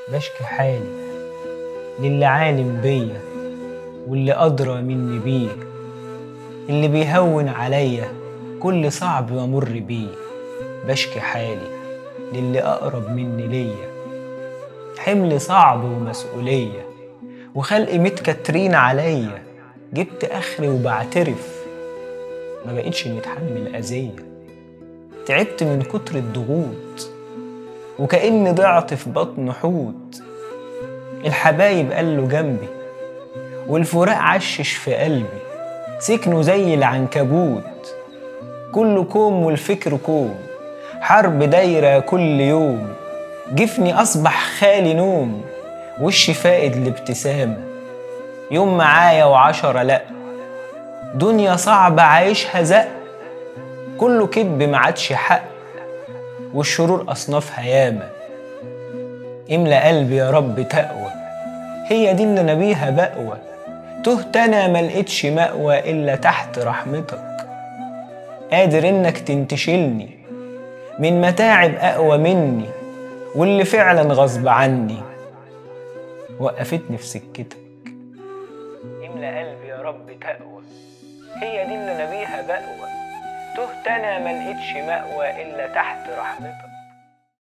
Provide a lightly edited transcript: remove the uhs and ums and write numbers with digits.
بشكي حالي للي عالم بيا واللي أدرى مني بيه، اللي بيهون عليا كل صعب بمر بيه. بشكي حالي للي أقرب مني ليا، حمل صعب ومسؤولية وخلق متكترين عليا. جبت آخري وبعترف ما بقيتش متحمل أذية، تعبت من كتر الضغوط وكأني ضعت في بطن حوت. الحبايب قالوا جنبي والفراق عشش في قلبي، سكنوا زي العنكبوت. كله كوم والفكر كوم، حرب دايرة كل يوم. جفني أصبح خالي نوم، وشي فائد الابتسامة. يوم معايا وعشرة لأ، دنيا صعبة عايشها زق. كله كدب معادش حق، والشرور أصنافها ياما. املأ قلبي يا رب تقوى، هي دي اللي أنا بيها بقوى. تهت أنا ملقتش مأوى إلا تحت رحمتك. قادر إنك تنتشلني من متاعب أقوى مني، واللي فعلا غصب عني وقفتني في سكتك. املأ قلبي يا رب تقوى، هي دي اللي أنا بيها بقوى. تهت أنا ملقتش مأوى إلا تحت رحمتك.